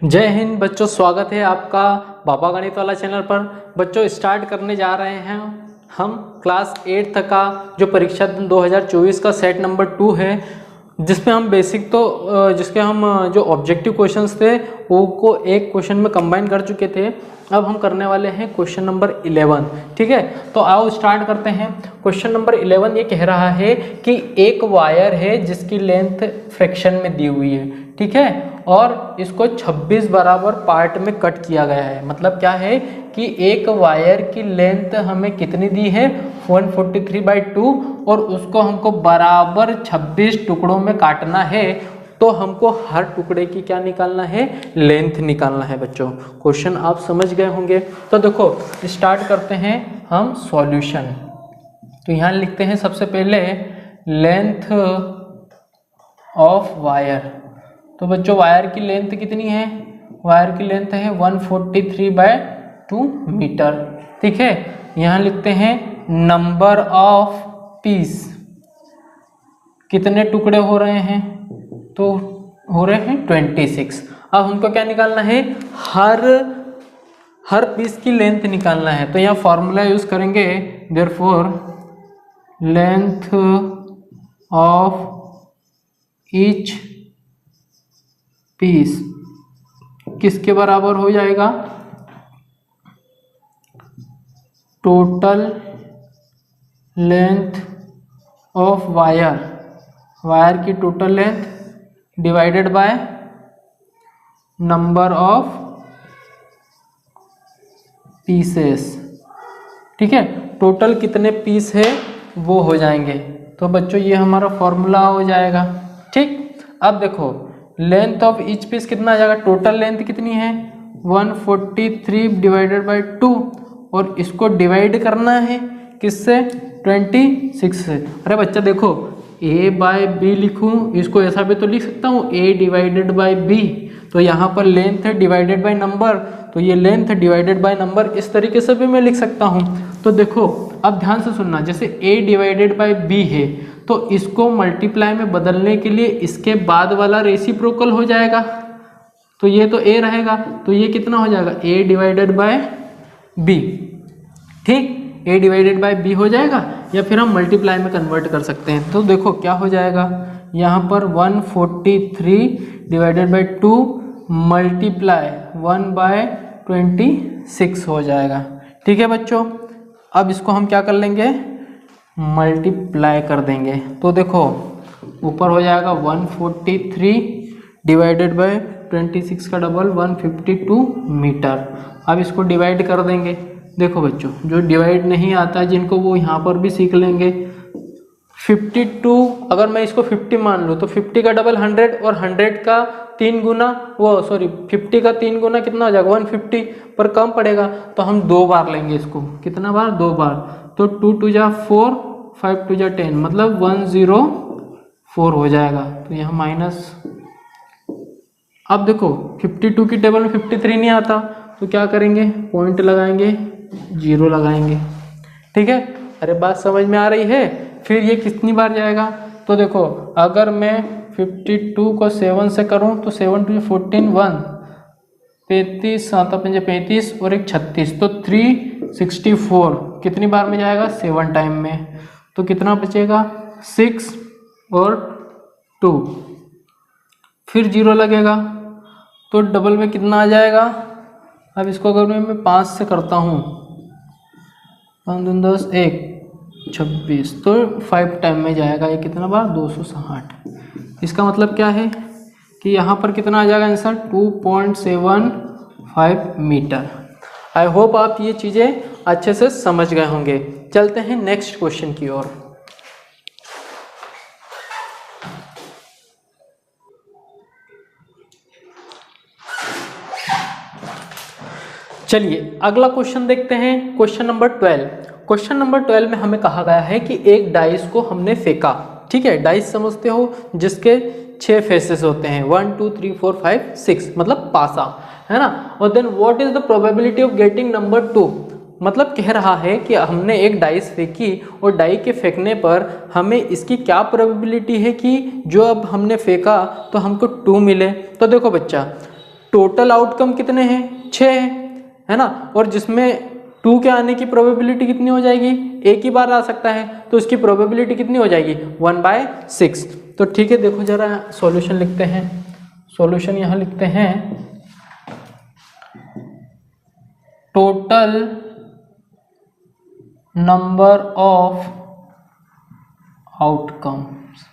जय हिंद बच्चों, स्वागत है आपका बाबा गणित वाला चैनल पर। बच्चों स्टार्ट करने जा रहे हैं हम क्लास 8 तक का जो परीक्षा 2024 का सेट नंबर 2 है, जिसमें हम जिसके हम जो ऑब्जेक्टिव क्वेश्चंस थे वो को एक क्वेश्चन में कंबाइन कर चुके थे। अब हम करने वाले हैं क्वेश्चन नंबर 11। ठीक है, तो आओ स्टार्ट करते हैं। क्वेश्चन नंबर 11 ये कह रहा है कि एक वायर है जिसकी लेंथ फ्रैक्शन में दी हुई है। ठीक है, और इसको 26 बराबर पार्ट में कट किया गया है। मतलब क्या है कि एक वायर की लेंथ हमें कितनी दी है 143/2 और उसको हमको बराबर 26 टुकड़ों में काटना है। तो हमको हर टुकड़े की क्या निकालना है, लेंथ निकालना है। बच्चों क्वेश्चन आप समझ गए होंगे। तो देखो स्टार्ट करते हैं हम सॉल्यूशन। तो यहाँ लिखते हैं सबसे पहले लेंथ ऑफ वायर। तो बच्चों वायर की लेंथ कितनी है, वायर की लेंथ है 143/2 मीटर। ठीक है, यहाँ लिखते हैं नंबर ऑफ पीस, कितने टुकड़े हो रहे हैं, तो हो रहे हैं 26। अब हमको क्या निकालना है, हर पीस की लेंथ निकालना है। तो यहाँ फॉर्मूला यूज करेंगे, therefore length of each piece किसके बराबर हो जाएगा, टोटल लेंथ ऑफ वायर की total length divided by number of pieces. ठीक है, टोटल कितने पीस है वो हो जाएंगे। तो बच्चों ये हमारा फॉर्मूला हो जाएगा। ठीक, अब देखो लेंथ ऑफ ईच पीस कितना आ जाएगा, टोटल लेंथ कितनी है 143/2 और इसको डिवाइड करना है किससे, 26 से। अरे बच्चा देखो A/B लिखूं, इसको ऐसा भी तो लिख सकता हूँ A/B। तो यहाँ पर लेंथ है डिवाइडेड बाय नंबर, तो ये लेंथ डिवाइडेड बाय नंबर इस तरीके से भी मैं लिख सकता हूँ। तो देखो अब ध्यान से सुनना, जैसे A/B है तो इसको मल्टीप्लाई में बदलने के लिए इसके बाद वाला रेसिप्रोकल हो जाएगा। तो ये तो A रहेगा, तो ये कितना हो जाएगा A/B। ठीक, A/B हो जाएगा, या फिर हम मल्टीप्लाई में कन्वर्ट कर सकते हैं। तो देखो क्या हो जाएगा, यहाँ पर 143/2 मल्टीप्लाई 1/26 हो जाएगा। ठीक है बच्चों, अब इसको हम क्या कर लेंगे, मल्टीप्लाई कर देंगे। तो देखो ऊपर हो जाएगा 143/26 का डबल 152 मीटर। अब इसको डिवाइड कर देंगे। देखो बच्चों जो डिवाइड नहीं आता जिनको वो यहाँ पर भी सीख लेंगे। 52 अगर मैं इसको 50 मान लूँ तो 50 का डबल 100 और 100 का 3 गुना 50 का 3 गुना कितना हो जाएगा 150 पर कम पड़ेगा। तो हम 2 बार लेंगे इसको, कितना बार, 2 बार। तो 2 2 जा 4, 5 2 जा 10, मतलब 104 हो जाएगा। तो यहाँ माइनस। अब देखो 52 की टेबल में 53 नहीं आता, तो क्या करेंगे, पॉइंट लगाएंगे, 0 लगाएंगे। ठीक है, अरे बात समझ में आ रही है। फिर ये कितनी बार जाएगा, तो देखो अगर मैं 52 को 7 से करूं तो 7 2 14 1 35 7 5 35 और एक 36, तो 364 कितनी बार में जाएगा, 7 टाइम में। तो कितना बचेगा 6 और 2, फिर 0 लगेगा, तो डबल में कितना आ जाएगा। अब इसको अगर मैं 5 से करता हूँ, 5 2 10 1 26, तो 5 टाइम में जाएगा। ये कितना बार, 260। इसका मतलब क्या है कि यहाँ पर कितना आ जाएगा आंसर, 2.75 मीटर। आई होप आप ये चीज़ें अच्छे से समझ गए होंगे। चलते हैं नेक्स्ट क्वेश्चन की ओर। चलिए अगला क्वेश्चन देखते हैं, क्वेश्चन नंबर 12। क्वेश्चन नंबर 12 में हमें कहा गया है कि एक डाइस को हमने फेंका। ठीक है, डाइस समझते हो जिसके 6 फेसेस होते हैं, 1 2 3 4 5 6, मतलब पासा, है ना। और then what is the probability of getting number 2, मतलब कह रहा है कि हमने एक डाइस फेंकी और डाई के फेंकने पर हमें इसकी क्या प्रोबेबिलिटी है कि जो अब हमने फेंका तो हमको 2 मिले। तो देखो बच्चा टोटल आउटकम कितने हैं, 6 है ना, और जिसमें 2 के आने की प्रोबेबिलिटी कितनी हो जाएगी, एक ही बार आ सकता है, तो इसकी प्रोबेबिलिटी कितनी हो जाएगी 1/6। तो ठीक है, देखो जरा सॉल्यूशन लिखते हैं। सॉल्यूशन यहाँ लिखते हैं टोटल नंबर ऑफ आउटकम्स।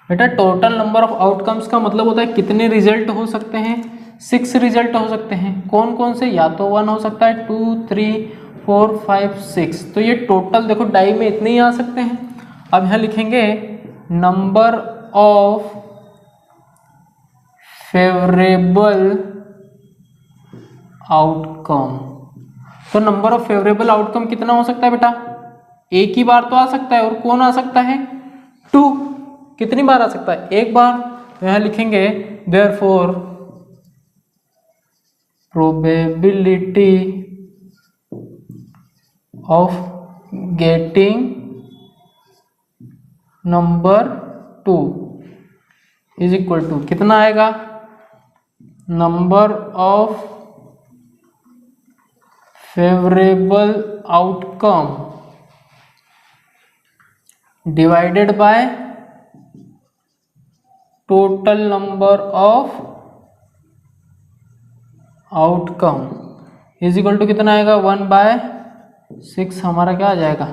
बेटा टोटल नंबर ऑफ आउटकम्स का मतलब होता है कितने रिजल्ट हो सकते हैं, 6 रिजल्ट हो सकते हैं। कौन कौन से, या तो 1 हो सकता है, 2, 3, 4, 5, 6। तो ये टोटल देखो डाई में इतने ही आ सकते हैं। अब यहाँ लिखेंगे नंबर ऑफ फेवरेबल आउटकम। तो नंबर ऑफ फेवरेबल आउटकम कितना हो सकता है बेटा, एक ही बार तो आ सकता है, और कौन आ सकता है 2। कितनी बार आ सकता है, एक बार। तो यहां लिखेंगे therefore probability of getting number 2 is equal to कितना आएगा, number of favourable outcome divided by total number of outcome is equal to कितना आएगा 1/6। हमारा क्या आ जाएगा,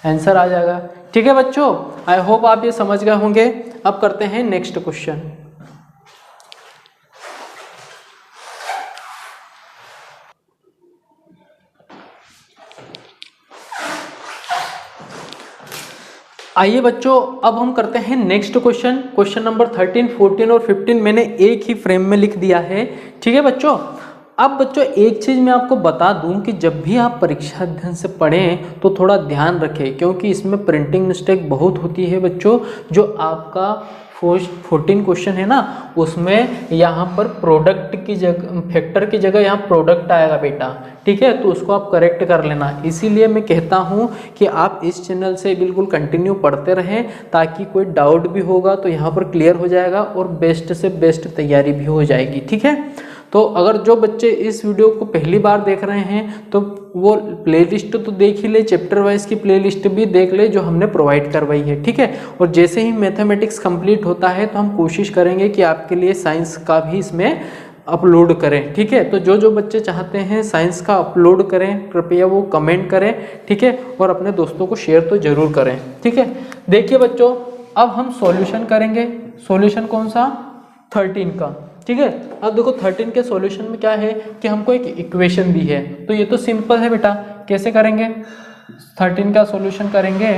आंसर आ जाएगा। ठीक है बच्चों, आई होप आप ये समझ गए होंगे। अब करते हैं नेक्स्ट क्वेश्चन। आइए बच्चों, अब हम करते हैं नेक्स्ट क्वेश्चन। क्वेश्चन नंबर 13, 14 और 15 मैंने एक ही फ्रेम में लिख दिया है। ठीक है बच्चों, अब बच्चों एक चीज़ मैं आपको बता दूं कि जब भी आप परीक्षा अध्ययन से पढ़ें तो थोड़ा ध्यान रखें, क्योंकि इसमें प्रिंटिंग मिस्टेक बहुत होती है बच्चों। जो आपका 14 क्वेश्चन है ना, उसमें यहाँ पर प्रोडक्ट की जगह, फैक्टर की जगह यहाँ प्रोडक्ट आएगा बेटा। ठीक है, तो उसको आप करेक्ट कर लेना। इसीलिए मैं कहता हूँ कि आप इस चैनल से बिल्कुल कंटिन्यू पढ़ते रहें, ताकि कोई डाउट भी होगा तो यहाँ पर क्लियर हो जाएगा और बेस्ट से बेस्ट तैयारी भी हो जाएगी। ठीक है, तो अगर जो बच्चे इस वीडियो को पहली बार देख रहे हैं तो वो प्लेलिस्ट तो देख ही ले, चैप्टर वाइज की प्लेलिस्ट भी देख ले जो हमने प्रोवाइड करवाई है। ठीक है, और जैसे ही मैथमेटिक्स कंप्लीट होता है तो हम कोशिश करेंगे कि आपके लिए साइंस का भी इसमें अपलोड करें। ठीक है, तो जो जो बच्चे चाहते हैं साइंस का अपलोड करें, कृपया वो कमेंट करें। ठीक है, और अपने दोस्तों को शेयर तो जरूर करें। ठीक है, देखिए बच्चों, अब हम सॉल्यूशन करेंगे। सॉल्यूशन कौन सा, 13 का। ठीक है, अब देखो 13 के सॉल्यूशन में क्या है कि हमको एक इक्वेशन दी है, तो ये तो सिंपल है बेटा। कैसे करेंगे, 13 का सॉल्यूशन करेंगे।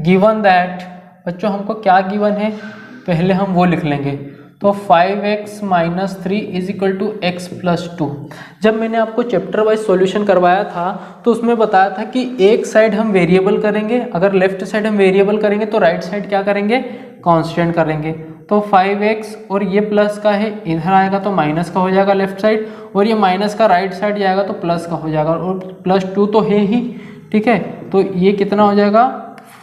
गिवन दैट, बच्चों हमको क्या गिवन है पहले हम वो लिख लेंगे। तो 5x - 3 is equal to x + 2। जब मैंने आपको चैप्टर वाइज सॉल्यूशन करवाया था तो उसमें बताया था कि एक साइड हम वेरिएबल करेंगे, अगर लेफ्ट साइड हम वेरिएबल करेंगे तो राइट साइड क्या करेंगे, कांस्टेंट करेंगे। तो 5x और ये प्लस का है, इधर आएगा तो माइनस का हो जाएगा लेफ्ट साइड, और ये माइनस का राइट साइड जाएगा तो प्लस का हो जाएगा, और +2 तो है ही। ठीक है, तो ये कितना हो जाएगा,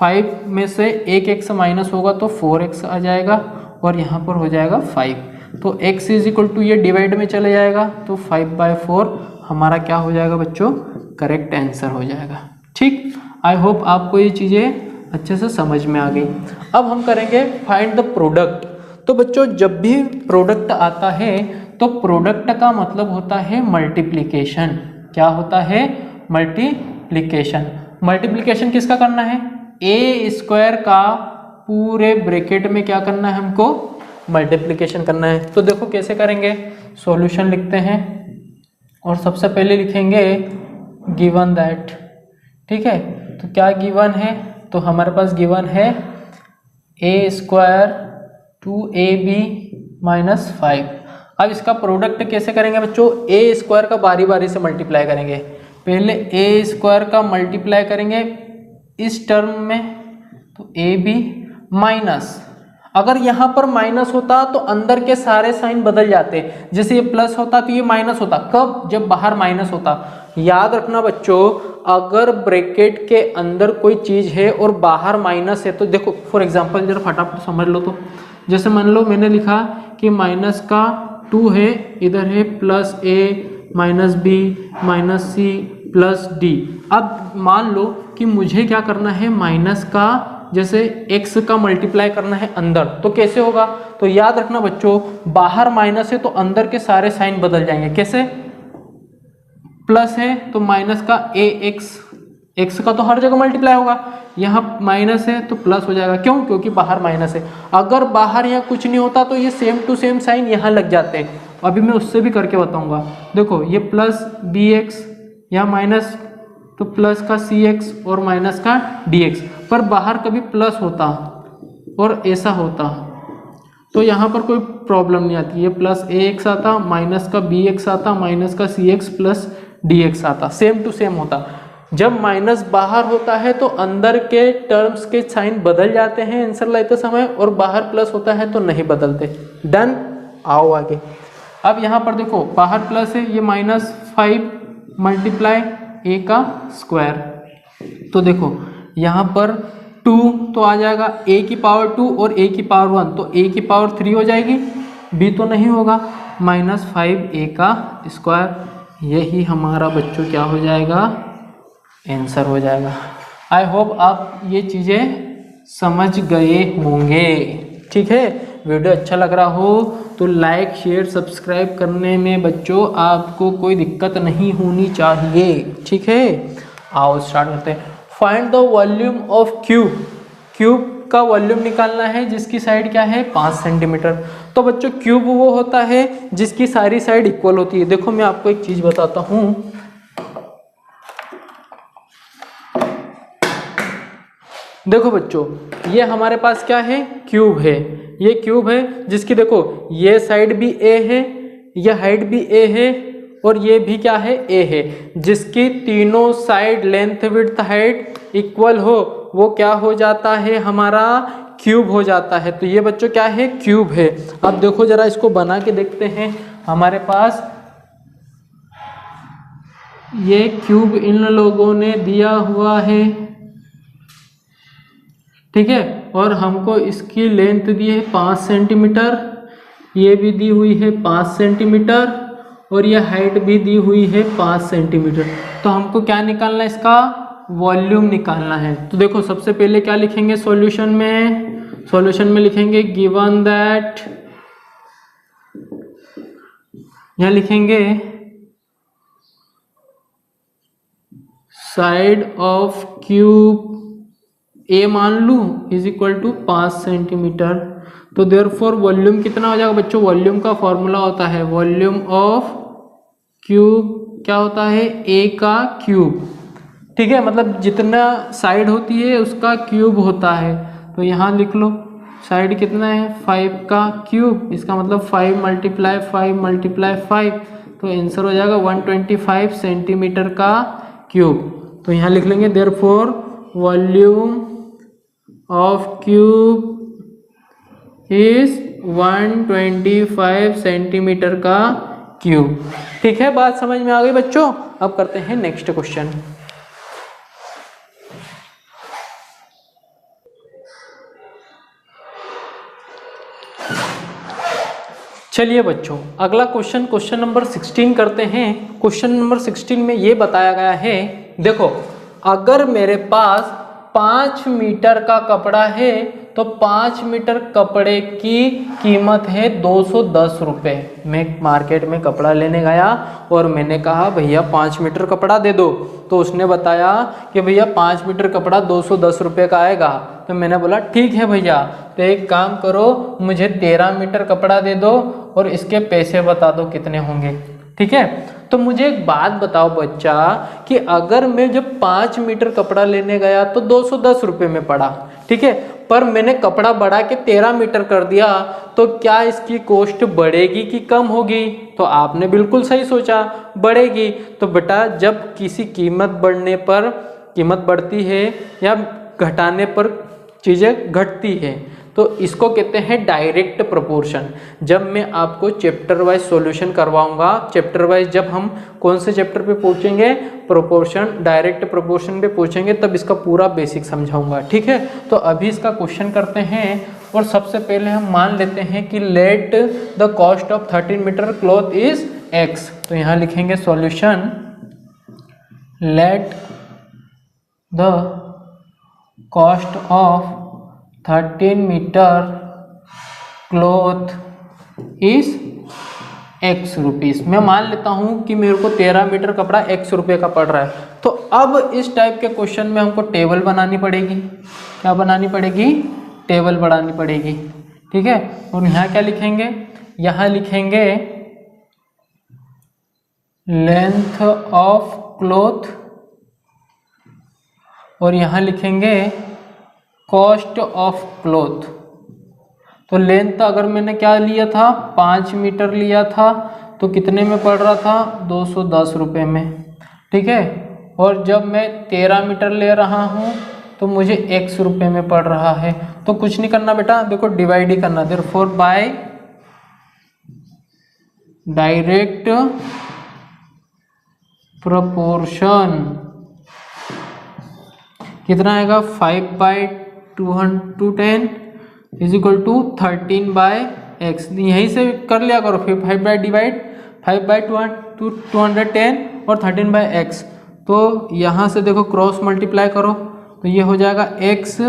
5 में से एक x माइनस होगा तो 4x आ जाएगा, और यहाँ पर हो जाएगा 5। तो x इज इक्वल टू ये डिवाइड में चले जाएगा, तो 5/4 हमारा क्या हो जाएगा बच्चों, करेक्ट आंसर हो जाएगा। ठीक, आई होप आपको ये चीज़ें अच्छे से समझ में आ गई। अब हम करेंगे फाइंड द प्रोडक्ट। तो बच्चों जब भी प्रोडक्ट आता है तो प्रोडक्ट का मतलब होता है मल्टीप्लिकेशन। क्या होता है, मल्टीप्लिकेशन। मल्टीप्लिकेशन किसका करना है, a² का पूरे ब्रैकेट में क्या करना है हमको, मल्टीप्लिकेशन करना है। तो देखो कैसे करेंगे, सॉल्यूशन लिखते हैं और सबसे पहले लिखेंगे गिवन दैट। ठीक है, तो क्या गिवन है, तो हमारे पास गिवन है a² 2ab - 5। अब इसका प्रोडक्ट कैसे करेंगे बच्चों, a² का बारी बारी से मल्टीप्लाई करेंगे। पहले a² का मल्टीप्लाई करेंगे इस टर्म में, तो ab माइनस, अगर यहाँ पर माइनस होता तो अंदर के सारे साइन बदल जाते, जैसे ये प्लस होता तो ये माइनस होता। कब, जब बाहर माइनस होता। याद रखना बच्चों, अगर ब्रैकेट के अंदर कोई चीज़ है और बाहर माइनस है तो देखो, फॉर एग्जांपल जरा फटाफट समझ लो। तो जैसे मान लो मैंने लिखा कि माइनस का 2 है, इधर है plus a minus b minus c plus d। अब मान लो कि मुझे क्या करना है, माइनस का जैसे x का मल्टीप्लाई करना है अंदर, तो कैसे होगा? तो याद रखना बच्चों, बाहर माइनस है तो अंदर के सारे साइन बदल जाएंगे। कैसे? प्लस है तो माइनस का x का तो हर जगह मल्टीप्लाई होगा, यहाँ माइनस है तो प्लस हो जाएगा। क्यों? क्योंकि बाहर माइनस है। अगर बाहर यहाँ कुछ नहीं होता तो ये सेम टू सेम साइन यहाँ लग जाते हैं। अभी मैं उससे भी करके बताऊंगा। देखो ये प्लस bx, यहाँ माइनस तो प्लस का cx और माइनस का dx, पर बाहर कभी प्लस होता और ऐसा होता तो यहाँ पर कोई प्रॉब्लम नहीं आती। ये प्लस ax आता, माइनस का bx आता, माइनस का cx प्लस dx आता, सेम टू सेम होता। जब माइनस बाहर होता है तो अंदर के टर्म्स के साइन बदल जाते हैं आंसर लेते समय, और बाहर प्लस होता है तो नहीं बदलते। डन। आओ आगे। अब यहाँ पर देखो बाहर प्लस है, ये -5 मल्टीप्लाई a का स्क्वायर, तो देखो यहाँ पर 2 तो आ जाएगा a की पावर 2 और a की पावर 1, तो a की पावर 3 हो जाएगी, b तो नहीं होगा, -5a का स्क्वायर। यही हमारा बच्चों क्या हो जाएगा, आंसर हो जाएगा। आई होप आप ये चीज़ें समझ गए होंगे। ठीक है, वीडियो अच्छा लग रहा हो तो लाइक शेयर सब्सक्राइब करने में बच्चों आपको कोई दिक्कत नहीं होनी चाहिए। ठीक है, आओ स्टार्ट करते हैं। Find the volume of cube. Cube का वॉल्यूम निकालना है जिसकी साइड क्या है, 5 सेंटीमीटर। तो बच्चों क्यूब वो होता है जिसकी सारी साइड इक्वल होती है। देखो मैं आपको एक चीज़ बताता हूँ। देखो बच्चों, ये हमारे पास क्या है, क्यूब है। ये क्यूब है जिसकी देखो ये साइड भी a है, ये हाइट भी a है, और ये भी क्या है, a है। जिसकी तीनों side length width height equal हो वो क्या हो जाता है, हमारा क्यूब हो जाता है। तो ये बच्चों क्या है, क्यूब है। अब देखो जरा इसको बना के देखते हैं। हमारे पास ये क्यूब इन लोगों ने दिया हुआ है, ठीक है, और हमको इसकी लेंथ दी है 5 सेंटीमीटर, ये भी दी हुई है 5 सेंटीमीटर, और ये हाइट भी दी हुई है 5 सेंटीमीटर। तो हमको क्या निकालना है, इसका वॉल्यूम निकालना है। तो देखो सबसे पहले क्या लिखेंगे सॉल्यूशन में, सॉल्यूशन में लिखेंगे गिवन दैट, यहाँ लिखेंगे साइड ऑफ क्यूब ए मान लूँ इज इक्वल टू 5 सेंटीमीटर। तो देयरफॉर वॉल्यूम कितना हो जाएगा बच्चों, वॉल्यूम का फॉर्मूला होता है वॉल्यूम ऑफ क्यूब, क्या होता है, ए का क्यूब। ठीक है, मतलब जितना साइड होती है उसका क्यूब होता है। तो यहाँ लिख लो साइड कितना है, 5 का क्यूब, इसका मतलब 5 मल्टीप्लाई 5 मल्टीप्लाई 5, तो आंसर हो जाएगा 125 सेंटीमीटर का क्यूब। तो यहाँ लिख लेंगे therefore volume of cube is 125 centimetre का क्यूब। ठीक है, बात समझ में आ गई बच्चों। अब करते हैं नेक्स्ट क्वेश्चन। चलिए बच्चों अगला क्वेश्चन, क्वेश्चन नंबर 16 करते हैं। क्वेश्चन नंबर 16 में ये बताया गया है, देखो अगर मेरे पास 5 मीटर का कपड़ा है तो 5 मीटर कपड़े की कीमत है 210 रुपये। मैं मार्केट में कपड़ा लेने गया और मैंने कहा भैया 5 मीटर कपड़ा दे दो, तो उसने बताया कि भैया 5 मीटर कपड़ा 210 रुपये का आएगा। तो मैंने बोला ठीक है भैया, तो एक काम करो मुझे 13 मीटर कपड़ा दे दो और इसके पैसे बता दो कितने होंगे। ठीक है, तो मुझे एक बात बताओ बच्चा कि अगर मैं जब 5 मीटर कपड़ा लेने गया तो 210 रुपये में पड़ा, ठीक है, पर मैंने कपड़ा बढ़ा के 13 मीटर कर दिया, तो क्या इसकी कॉस्ट बढ़ेगी कि कम होगी? तो आपने बिल्कुल सही सोचा, बढ़ेगी। तो बेटा जब किसी कीमत बढ़ने पर कीमत बढ़ती है या घटाने पर चीज़ें घटती है तो इसको कहते हैं डायरेक्ट प्रोपोर्शन। जब मैं आपको चैप्टर वाइज सॉल्यूशन करवाऊंगा, चैप्टर वाइज जब हम कौन से चैप्टर पे पहुंचेंगे, प्रोपोर्शन, डायरेक्ट प्रोपोर्शन पे पहुंचेंगे, तब इसका पूरा बेसिक समझाऊंगा। ठीक है, तो अभी इसका क्वेश्चन करते हैं। और सबसे पहले हम मान लेते हैं कि let the cost of 13 metre cloth is x। तो यहाँ लिखेंगे solution let the cost of 13 metre cloth is x rupees. मैं मान लेता हूँ कि मेरे को 13 मीटर कपड़ा x रुपये का पड़ रहा है। तो अब इस टाइप के क्वेश्चन में हमको टेबल बनानी पड़ेगी। क्या बनानी पड़ेगी? टेबल बनानी पड़ेगी। ठीक है, और यहाँ क्या लिखेंगे? यहाँ लिखेंगे लेंथ ऑफ क्लॉथ और यहाँ लिखेंगे कॉस्ट ऑफ क्लॉथ। तो लेंथ अगर मैंने क्या लिया था 5 मीटर लिया था तो कितने में पड़ रहा था? 210 रुपये में। ठीक है, और जब मैं 13 मीटर ले रहा हूँ तो मुझे x रुपये में पड़ रहा है। तो कुछ नहीं करना बेटा, देखो डिवाइड ही करना। देयरफॉर बाय डायरेक्ट प्रोपोर्शन कितना आएगा? 5/210 इज इक्वल टू 13/x। यहीं से कर लिया करो, फिर 5/210 और 13/x। तो यहाँ से देखो क्रॉस मल्टीप्लाई करो तो ये हो जाएगा x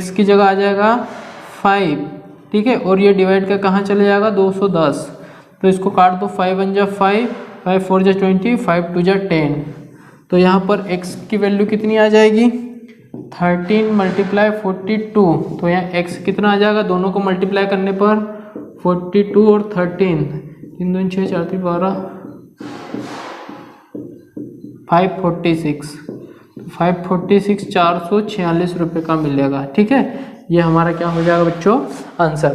की जगह आ जाएगा 5। ठीक है, और ये डिवाइड का कहाँ चले जाएगा? 210। तो इसको काट दो, 5 1 जा 5, 5 4 जा 20, 5 2 जा 10। तो यहाँ पर x की वैल्यू कितनी आ जाएगी? 13 × 42। तो यहाँ x कितना आ जाएगा? दोनों को मल्टीप्लाई करने पर 42 और 13, 3 2 6 4 3 12, 546 446 रुपये का मिलेगा। ठीक है, ये हमारा क्या हो जाएगा बच्चों? आंसर।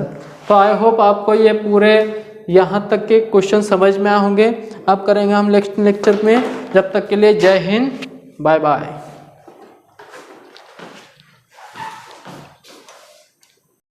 तो आई होप आपको ये पूरे यहाँ तक के क्वेश्चन समझ में आए होंगे। अब करेंगे हम नेक्स्ट लेक्चर में। जब तक के लिए जय हिंद, बाय बाय।